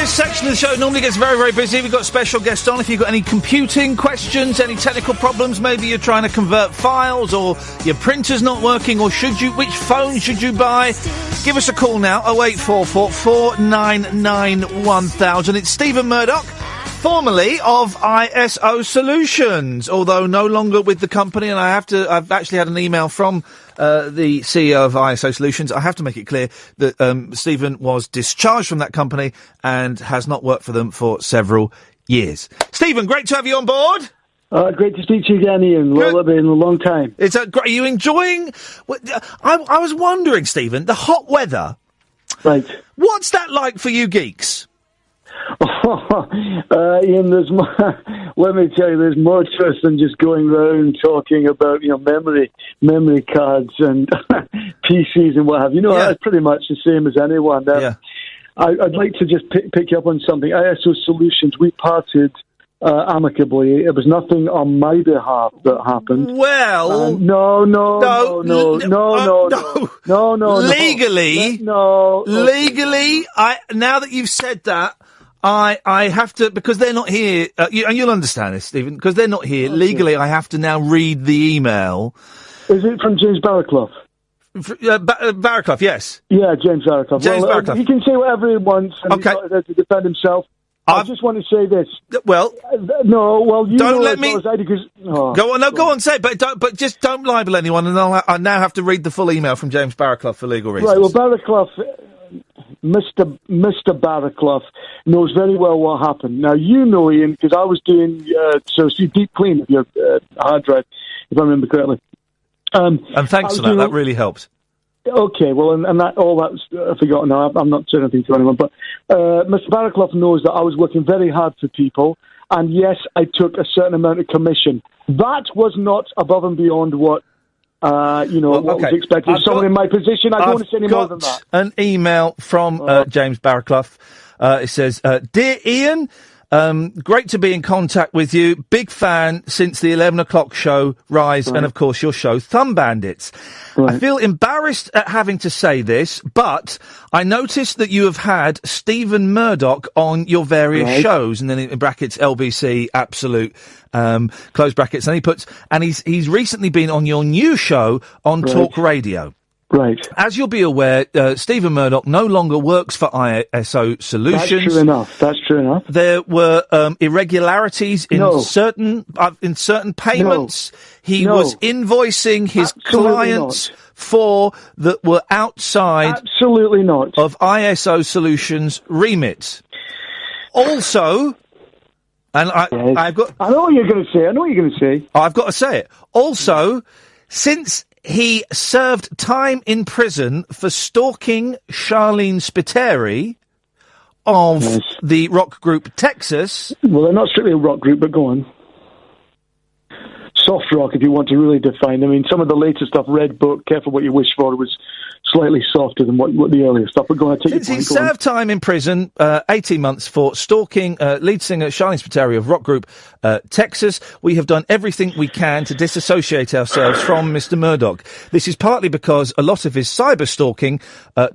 This section of the show normally gets very, very busy. We've got special guests on. If you've got any computing questions, any technical problems, maybe you're trying to convert files or your printer's not working, or which phone should you buy? Give us a call now, 0844 499 1000. It's Stephen Murdoch, formerly of ISO Solutions, although no longer with the company, and I've actually had an email from the CEO of ISO Solutions. I have to make it clear that Stephen was discharged from that company and has not worked for them for several years. Stephen, great to have you on board. Great to speak to you again, Iain. Well, it's been a long time. It's great. Are you enjoying... I was wondering, Stephen, the hot weather. Right. What's that like for you geeks? Iain, let me tell you, there's more to us than just going round talking about, memory cards and PCs and what have you. That's pretty much the same as anyone. I'd like to just pick you up on something. ISO Solutions, we parted amicably. It was nothing on my behalf that happened. Well, no. Legally, now that you've said that, I have to, because they're not here, and you'll understand this, Stephen, because they're not here, legally I have to now read the email. Is it from James Barraclough? Barraclough, yes. Yeah, James Barraclough. Barraclough. He can say whatever he wants, and he's not there to defend himself. I just want to say this. Well, you don't know let as me. well as I do, Go on, say it, but just don't libel anyone, and I now have to read the full email from James Barraclough for legal reasons. Right. Well, Barraclough, Mr. Barraclough knows very well what happened. Now you know, Iain, because I was doing deep clean of your hard drive, if I remember correctly. And thanks for that. That really helps. Okay, well, and that's forgotten now. I'm not saying anything to anyone, but Mr. Barraclough knows that I was working very hard for people, and yes, I took a certain amount of commission. That was not above and beyond what what was expected of someone in my position. I don't want to say any more than that. An email from James Barraclough. It says, "Dear Iain, great to be in contact with you. Big fan since the 11 o'clock show, Rise, and of course your show, Thumb Bandits. Right. I feel embarrassed at having to say this, but I noticed that you have had Stephen Murdoch on your various shows," and then in brackets, LBC, Absolute, close brackets, and he's recently been on your new show on Talk Radio. Right. As you'll be aware, Stephen Murdoch no longer works for ISO Solutions. That's true enough. There were irregularities in certain payments. No. He was invoicing his clients that were outside of ISO Solutions' remit. Also, and I know what you're going to say. I've got to say it. Also, since he served time in prison for stalking Charlene Spiteri of the rock group Texas. Well, they're not strictly a rock group, but go on. Soft rock, if you want to really define. I mean, some of the later stuff, Red Book, Careful What You Wish For, was slightly softer than what the earlier stuff. But go on, Since he served time in prison, 18 months for stalking lead singer Charlene Spiteri of rock group Texas, we have done everything we can to disassociate ourselves from Mr. Murdoch. This is partly because a lot of his cyber stalking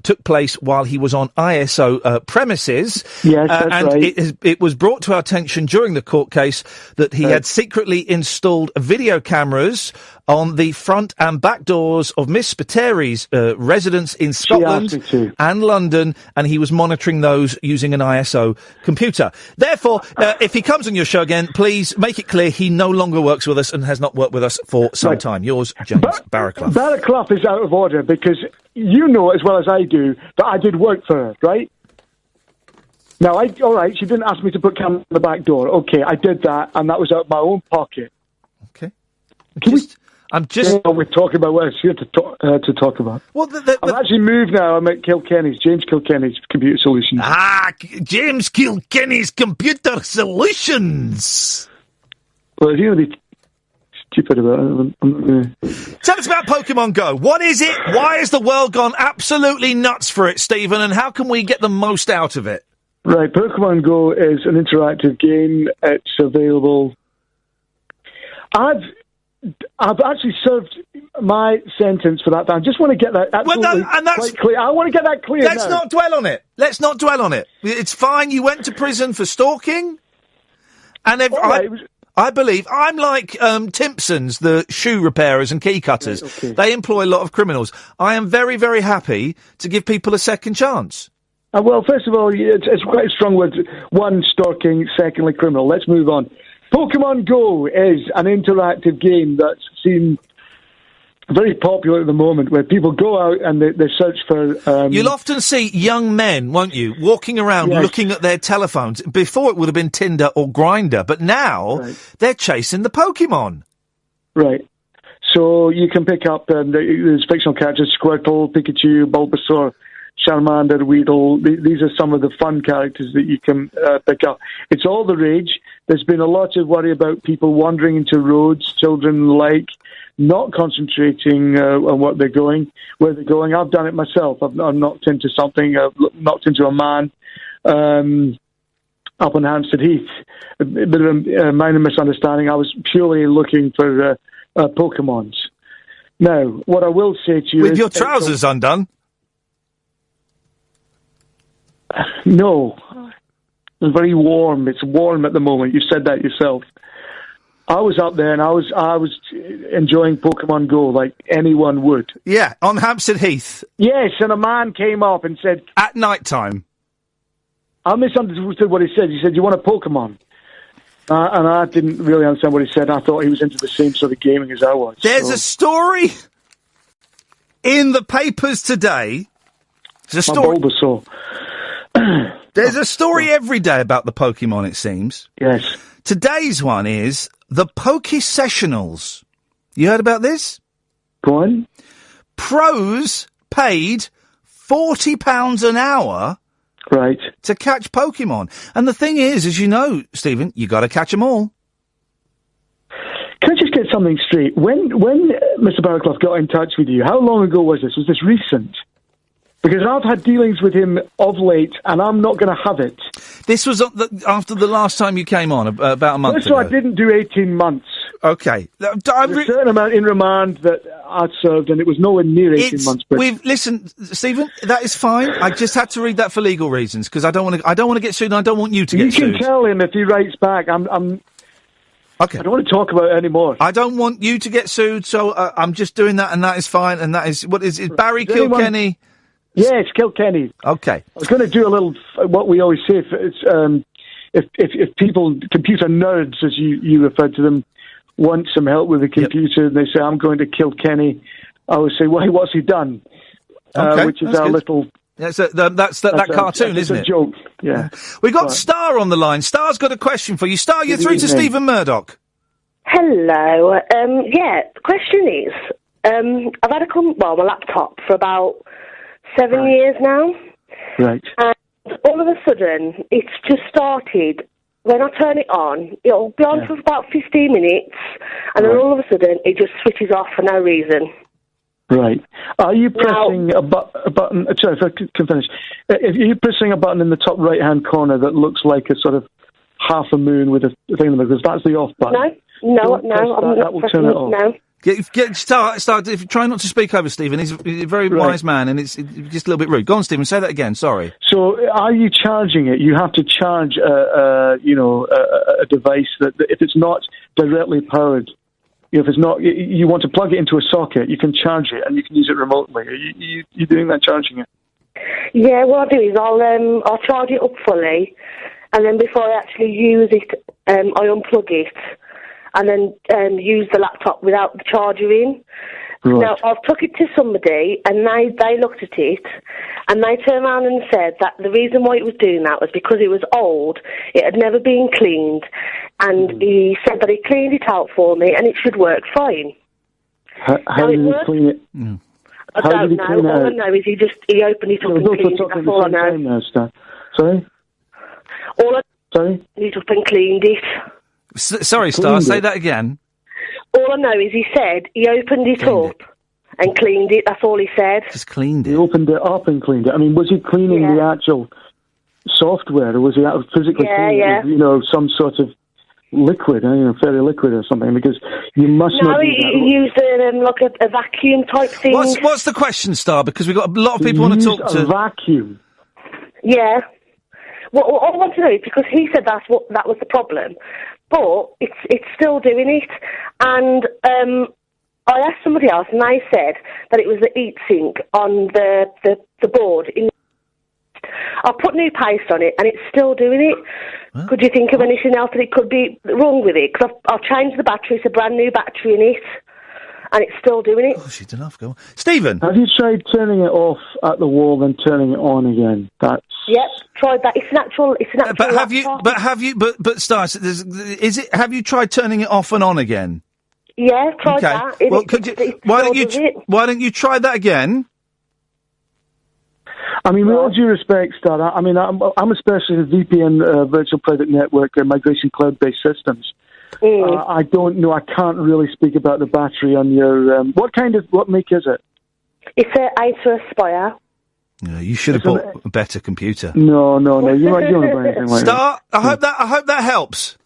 took place while he was on ISO premises. Yes, that's right. It was brought to our attention during the court case that he had secretly installed video cameras on the front and back doors of Miss Spiteri's residence in Scotland and London, and he was monitoring those using an ISO computer. Therefore, if he comes on your show again, please make it clear he no longer works with us and has not worked with us for some time. Yours, James Barraclough. Barraclough is out of order because you know as well as I do that I did work for her, right? Now, all right, she didn't ask me to put camera on the back door. Okay, I did that, and that was out of my own pocket. Okay. We're talking about what I was here to talk about. Well, I've actually moved now. I'm at James Kilkenny's Computer Solutions. James Kilkenny's Computer Solutions. Well, if you're going to be stupid about it, I'm not going to... Tell us about Pokemon Go. What is it? Why has the world gone absolutely nuts for it, Stephen? And how can we get the most out of it? Right, Pokemon Go is an interactive game. It's available... I've actually served my sentence for that. I just want to get that absolutely quite clear. I want to get that clear. Let's not dwell on it. Let's not dwell on it. It's fine. You went to prison for stalking, and I believe I'm like Timpsons, the shoe repairers and key cutters. Right, okay. They employ a lot of criminals. I am very, very happy to give people a second chance. Well, first of all, it's quite a strong word. One, stalking. Secondly, criminal. Let's move on. Pokemon Go is an interactive game that's seen very popular at the moment, where people go out and they search for... You'll often see young men, won't you, walking around looking at their telephones. Before it would have been Tinder or Grindr, but now they're chasing the Pokemon. Right. So you can pick up there's fictional characters, Squirtle, Pikachu, Bulbasaur, Charmander, Weedle. These are some of the fun characters that you can pick up. It's all the rage. There's been a lot of worry about people wandering into roads, children not concentrating on where they're going. I've done it myself. I've knocked into something, knocked into a man up on Hampstead Heath. A bit of a minor misunderstanding. I was purely looking for Pokemons. Now, what I will say to you With your trousers undone? No. It's very warm. It's warm at the moment. You said that yourself. I was up there and I was enjoying Pokemon Go like anyone would. Yeah, on Hampstead Heath. Yes, and a man came up and said... At night time. I misunderstood what he said. He said, "You want a Pokemon?" And I didn't really understand what he said. I thought he was into the same sort of gaming as I was. There's a story in the papers today. There's a story... Bulbasaur. There's a story every day about the Pokemon, it seems. Yes. Today's one is the Pokesessionals. You heard about this? Go on. Pros paid £40 an hour to catch Pokemon. And the thing is, as you know, Stephen, you got to catch them all. Can I just get something straight? When Mr. Barraclough got in touch with you, how long ago was this? Was this recent? Because I've had dealings with him of late, and I'm not going to have it. This was after the last time you came on, about a month ago. So I didn't do 18 months. Okay. There's a certain amount in remand that I'd served, and it was nowhere near 18 months. Listen, Stephen, that is fine. I just had to read that for legal reasons, because I don't want to get sued, and I don't want you to get sued. You can tell him if he writes back. Okay. I don't want to talk about it anymore. I don't want you to get sued, so I'm just doing that, and that is fine, and that is... What is it? Barry Kilkenny... Yes, Kilkenny. Okay. I was going to do a little, what we always say, if people, computer nerds, as you referred to them, want some help with the computer, and they say, "I'm going to Kilkenny," I would say, "Well, what's he done?" Okay, which is our good. little... That's that cartoon, isn't it? It's a joke, yeah. We've got Star on the line. Star's got a question for you. Star, you're through to Stephen Murdoch. Hello. The question is, I've had my laptop for about 7 years now. Right. And all of a sudden, it's just started. When I turn it on, it'll be on for about 15 minutes, and then all of a sudden, it just switches off for no reason. Right. Are you pressing a button... Sorry, if I can finish. If you're pressing a button in the top right-hand corner that looks like a sort of half a moon with a thing, because that's the off button. No, I'm not pressing it. No. Start. If you try not to speak over Stephen, he's a very wise man, and it's just a little bit rude. Go on, Stephen. Say that again. Sorry. So, are you charging it? You have to charge, a device that if it's not directly powered, if it's not, you want to plug it into a socket, you can charge it and you can use it remotely. Are you doing that, charging it? Yeah, what I'll do is I'll charge it up fully, and then before I actually use it, I unplug it. And then use the laptop without the charger in. Right. Now, I've took it to somebody, and they looked at it, and they turned around and said that the reason why it was doing that was because it was old, it had never been cleaned, and he said that he cleaned it out for me, and it should work fine. How did he clean it? Mm. I don't know. All I know is he opened it up and cleaned it. That's all I know. Sorry? He just and cleaned it. Sorry, Star, say that again. All I know is he said he opened it up and cleaned it. That's all he said. Just cleaned it. He opened it up and cleaned it. I mean, was he cleaning the actual software, or was he physically cleaning it with, some sort of liquid, fairy liquid or something, because you must not do that. No, he used like a vacuum type thing. What's the question, Star? Because we've got a lot of people want to talk to... a vacuum. Yeah. Well, all I want to know is because he said that was the problem, but it's still doing it. And I asked somebody else, and they said that it was the heat sink on the board. I put new paste on it, and it's still doing it. Huh? Could you think of anything else that it could be wrong with it? Because I've changed the battery, it's a brand new battery in it, and it's still doing it. Oh, she did enough. Go on, Stephen. Have you tried turning it off at the wall and turning it on again? Yep, tried that. It's natural. But have you? But Star, have you tried turning it off and on again? Yeah, tried that. Why don't you try that again? I mean, with all due respect, Star, I'm a specialist in VPN, virtual private network, migration cloud-based systems. I don't know. I can't really speak about the battery on your... what make is it? It's an Acer Aspire. No, you should have bought a better computer. No. You might do anything like Star, that. I hope that helps.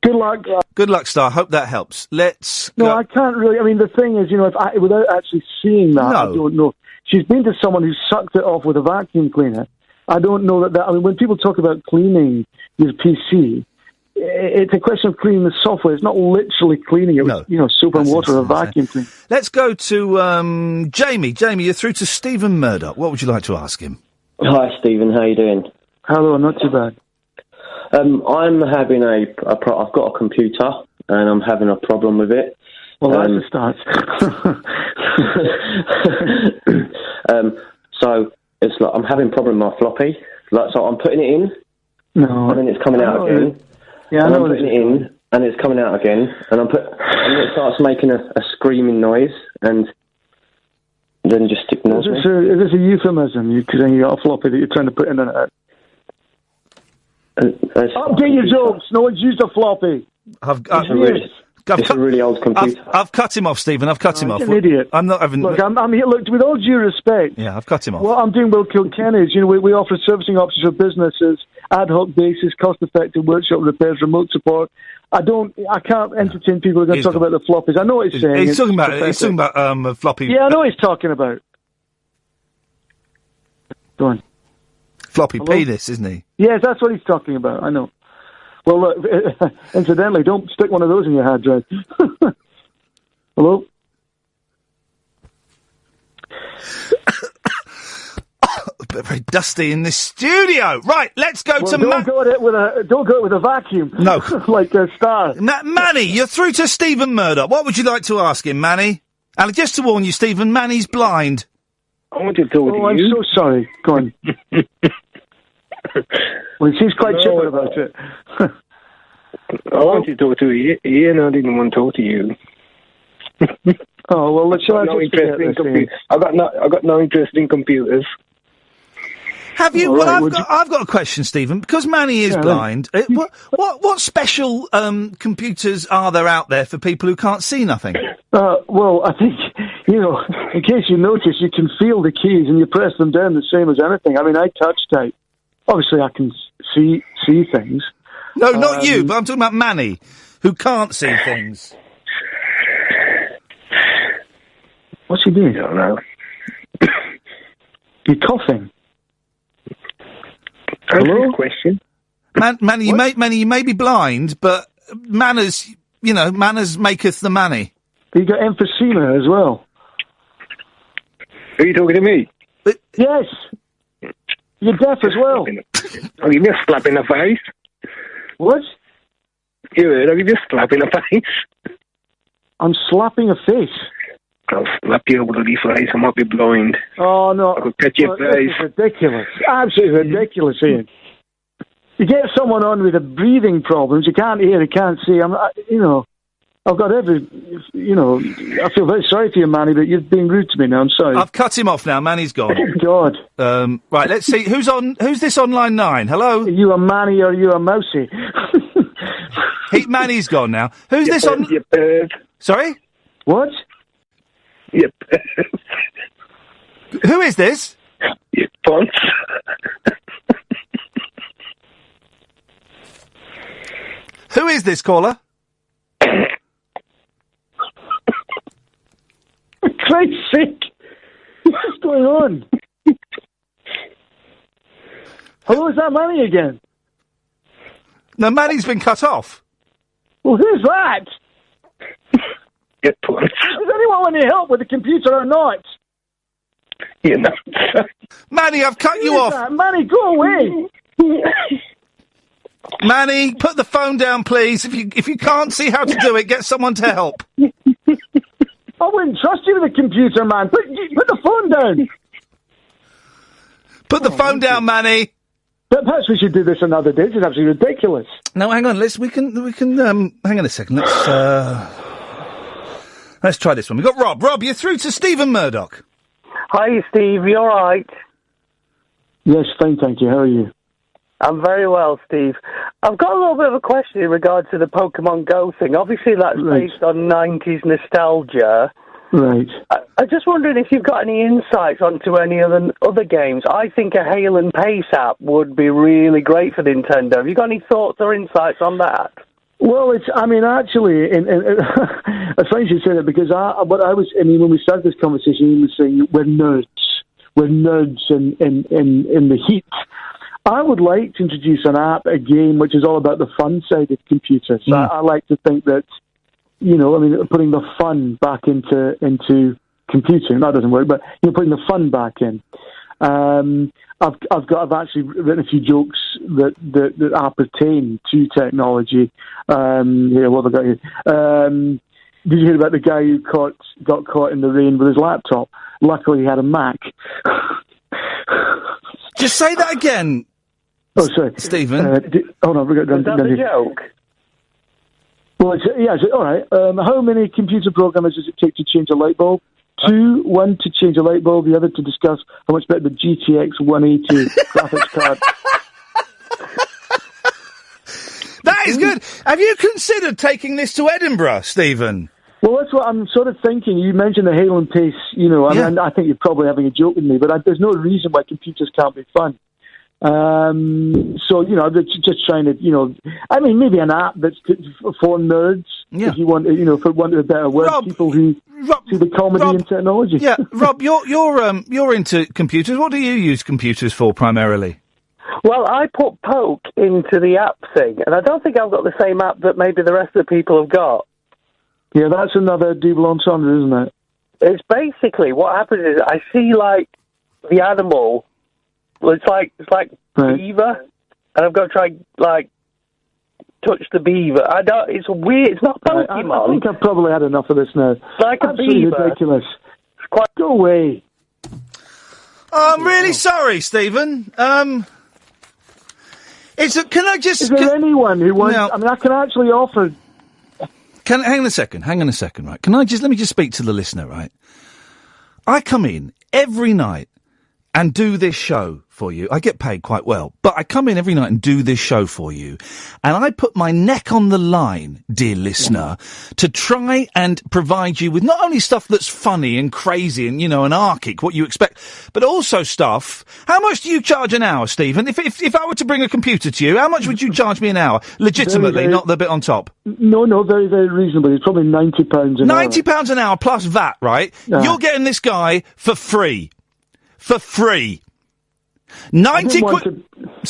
Good luck. Good luck, Star. Hope that helps. Let's go. No, I can't really... I mean, the thing is, without actually seeing that, I don't know. She's been to someone who sucked it off with a vacuum cleaner. I don't know that... I mean, when people talk about cleaning your PC, it's a question of cleaning the software. It's not literally cleaning it with, soap and water or a vacuum cleaner. Let's go to Jamie. Jamie, you're through to Stephen Murdoch. What would you like to ask him? Hi, Stephen. How you doing? Hello, not too bad. I'm having I've got a computer, and I'm having a problem with it. Well, that's a start. So it's like I'm having a problem with my floppy. So I'm putting it in, and then it's coming out again. Yeah, I know. I'm putting it in, and it's coming out again, and and it starts making a screaming noise, and then just ignores me. Is this a euphemism? Because then you got a floppy that you're trying to put in and out. Update your jokes. No one's used a floppy. It's a really old computer. I've cut him off, Stephen. I've cut him off. You're an idiot. I'm not having... Look, I'm here. Look, with all due respect... Yeah, I've cut him off. What I'm doing, Will Kilkenny, is, we offer servicing options for businesses, ad hoc basis, cost-effective workshop repairs, remote support. I can't entertain people who are going to talk about the floppies. I know what he's saying. He's talking about floppy... Yeah, I know what he's talking about. Go on. Floppy penis, isn't he? Yes, that's what he's talking about. I know. Well, look, incidentally, don't stick one of those in your hard drive. Hello? Very dusty in this studio. Right, let's go to... Don't go at it with a vacuum. No. Like a Star. Manny, you're through to Stephen Murdoch. What would you like to ask him, Manny? And just to warn you, Stephen, Manny's blind. I want to talk to you. I'm so sorry. Go on. Well, he seems quite chipper about it. I want to talk to you. Iain, I didn't want to talk to you. Oh, well, let's show no interest in computers. I got no interest in computers. Have you? Well, I've got a question, Stephen. Because Manny is blind. What special computers are there out there for people who can't see nothing? Well, I think in case you notice, you can feel the keys and you press them down the same as anything. I mean, I touch type. Obviously, I can see things. No, not you. But I'm talking about Manny, who can't see things. What's he doing? I don't know. You're coughing. Hello? Question. Manny, you may be blind, but manners maketh the Manny. You got emphysema as well. Are you talking to me? Yes. You're deaf as well. I'll give you a slap in the face. What? You heard? I'll give you a slap in the face. I'm slapping a face. I'll slap your bloody face. I might be blind. Oh, no. I could catch your face. This is ridiculous. Absolutely ridiculous, Iain. You get someone on with breathing problems, you can't hear, you can't see. I've got I feel very sorry for you, Manny, but you're being rude to me now. I'm sorry. I've cut him off now. Manny's gone. God. Right, let's see. Who's this on line 9? Hello? Are you a Manny or are you a Mousy? Manny's gone now. Who's this on... You bird. Sorry? What? You bird. Who is this? You ponce. Who Who is this caller? For Christ's sake! What's going on? Hello, is that Manny again? No, Manny's been cut off. Well, who's that? Good point. Does anyone want any help with the computer or not? You know. Manny, I've cut you off. That? Manny, go away! Manny, put the phone down, please. If you can't see how to do it, get someone to help. I wouldn't trust you with a computer, man. Put the phone down. Put the phone down, Manny. But perhaps we should do this another day. This is absolutely ridiculous. No, hang on. We can. Hang on a second. Let's try this one. We've got Rob. Rob, you're through to Stephen Murdoch. Hi, Steve. You all right? Yes, fine, thank you. How are you? I'm very well, Steve. I've got a little bit of a question in regard to the Pokemon Go thing. Obviously, that's based on 90s nostalgia. Right. I'm just wondering if you've got any insights onto any other games. I think a Hail and Pace app would be really great for Nintendo. Have you got any thoughts or insights on that? Well, it's funny you say that because when we started this conversation, you were saying we're nerds in the heat. I would like to introduce a game which is all about the fun side of computers. I like to think that, putting the fun back into computing, that doesn't work, but putting the fun back in. I've actually written a few jokes that appertain to technology. Here, what have I got here? Did you hear about the guy who got caught in the rain with his laptop? Luckily, he had a Mac. Just say that again. Oh, sorry, Stephen. Hold on, is that the joke? Well, all right. How many computer programmers does it take to change a light bulb? 2, 1 to change a light bulb, the other to discuss how much better the GTX 180 graphics card. That is good. Have you considered taking this to Edinburgh, Stephen? Well, that's what I'm sort of thinking. You mentioned the Hail and Pace, I think you're probably having a joke with me, but there's no reason why computers can't be fun. Just trying to, maybe an app that's for nerds, if you want, for want of a better word, Rob, people who see the comedy in technology. Yeah, Rob, you're into computers. What do you use computers for primarily? Well, I put Poke into the app thing, and I don't think I've got the same app that maybe the rest of the people have got. Yeah, that's another double entendre, isn't it? It's basically, what happens is I see, the animal. Well, it's like beaver, and I've got to try, touch the beaver. It's weird, it's not Pokemon. I think I've probably had enough of this now. It's like absolutely a beaver. Ridiculous. Go away. I'm really sorry, Stephen. Can I just... Is there anyone who wants... I can actually offer... Hang on a second, right? Let me just speak to the listener, right? I come in every night and do this show for you. I get paid quite well, but I come in every night and do this show for you, and I put my neck on the line, dear listener, to try and provide you with not only stuff that's funny and crazy and, anarchic, what you expect, but also stuff... How much do you charge an hour, Stephen? If I were to bring a computer to you, how much would you charge me an hour? Legitimately, not the bit on top. No, very, very reasonable. It's probably £90 an hour. £90 an hour plus VAT, right? You're getting this guy for free. For free. 90 quid.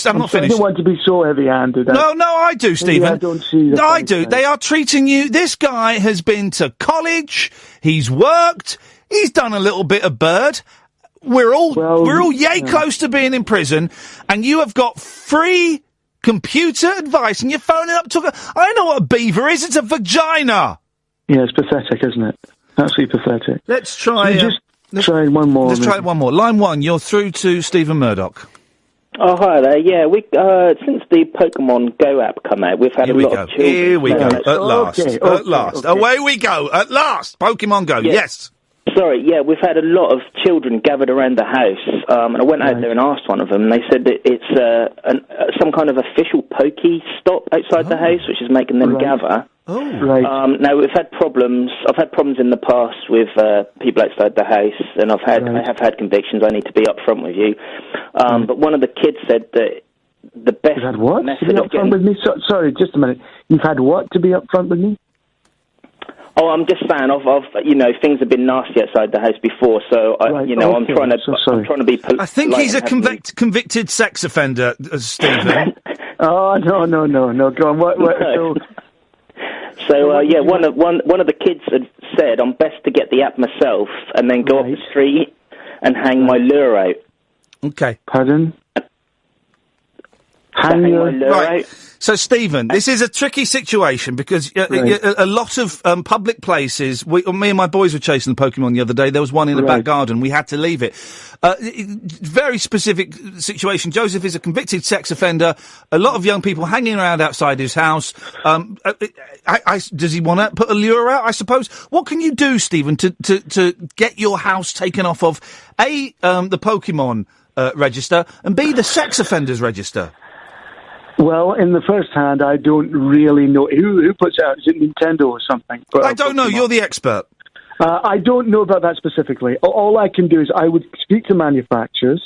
I'm not finished. I don't want to be so heavy-handed. No, I do, Stephen. I don't see that. I do. They are treating you... This guy has been to college, he's worked, he's done a little bit of bird. We're all close to being in prison, and you have got free computer advice, and you're phoning up to... I know what a beaver is. It's a vagina. Yeah, it's pathetic, isn't it? Absolutely pathetic. Let's try... Let's try one more. Let's try one more. Line 1, you're through to Stephen Murdoch. Oh, hi there. Yeah, we since the Pokemon Go app come out, we've had a lot of children. Here we go. At last. At last. Away we go. At last. Pokemon Go. Yeah. Yes. Sorry, yeah, we've had a lot of children gathered around the house, and I went out there and asked one of them, and they said that it's some kind of official Poke stop outside the house, which is making them gather. Oh, right. Now, we've had problems. I've had problems in the past with people outside the house, and I have had convictions. I need to be upfront with you. But one of the kids said that the best You've had what? To method be of upfront getting... with me? Sorry, just a minute. You've had what to be upfront with me? Oh, I'm just saying, things have been nasty outside the house before, so Right, I'm trying to, I'm trying to be. I think he's a convicted sex offender, Stephen. Oh no! Go on. What? One of the kids had said I'm best to get the app myself and then go up the street and hang my lure out. Okay. Pardon? Hang my lure out. So, Stephen, this is a tricky situation because a lot of public places... me and my boys were chasing the Pokemon the other day. There was one in the back garden. We had to leave it. Very specific situation. Joseph is a convicted sex offender. A lot of young people hanging around outside his house. Does he want to put a lure out, I suppose? What can you do, Stephen, to get your house taken off of, A, the Pokemon register, and B, the sex offenders register? Well, in the first hand, I don't really know. Who puts it out? Is it Nintendo or something? I don't know. You're the expert. I don't know about that specifically. All I can do is I would speak to manufacturers.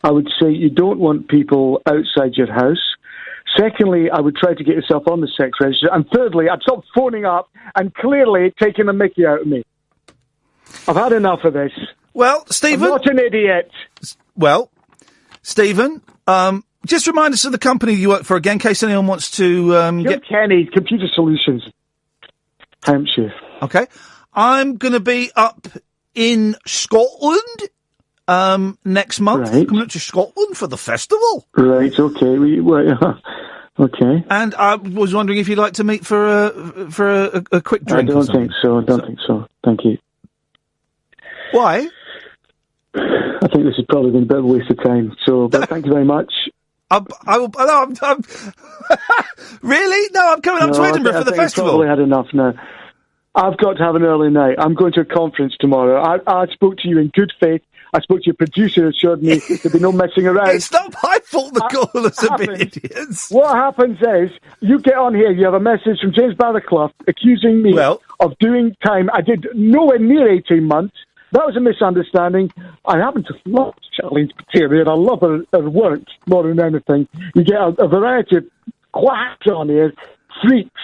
I would say you don't want people outside your house. Secondly, I would try to get yourself on the sex register. And thirdly, I'd stop phoning up and clearly taking a mickey out of me. I've had enough of this. Well, Stephen... I'm not an idiot. Well, Stephen... just remind us of the company you work for again, in case anyone wants to get... Kenny, Computer Solutions, Hampshire. Okay. I'm going to be up in Scotland next month. Right. Coming up to Scotland for the festival. Right, okay. Okay. And I was wondering if you'd like to meet for a quick drink. I don't think so. Thank you. Why? I think this has probably been a bit of a waste of time. So, but thank you very much. I'm really? No, I'm coming up to Edinburgh for the festival. I've probably had enough now. I've got to have an early night. I'm going to a conference tomorrow. I spoke to you in good faith. I spoke to your producer, assured me there'd be no messing around. It's not my fault the callers have been idiots. What happens is, you get on here, you have a message from James Barraclough accusing me of doing time. I did nowhere near 18 months. That was a misunderstanding. I happen to love Charlene's period. I love her work more than anything. You get a variety of quacks on here, freaks,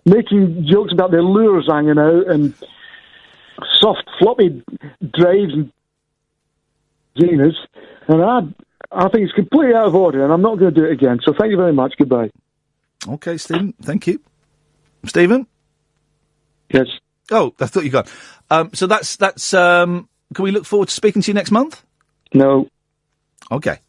making jokes about their lures hanging out and soft, floppy drives and genus. And I think it's completely out of order, and I'm not going to do it again. So thank you very much. Goodbye. Okay, Stephen. Thank you. Stephen? Yes. Oh, I thought you got. So that's. Can we look forward to speaking to you next month? No. Okay.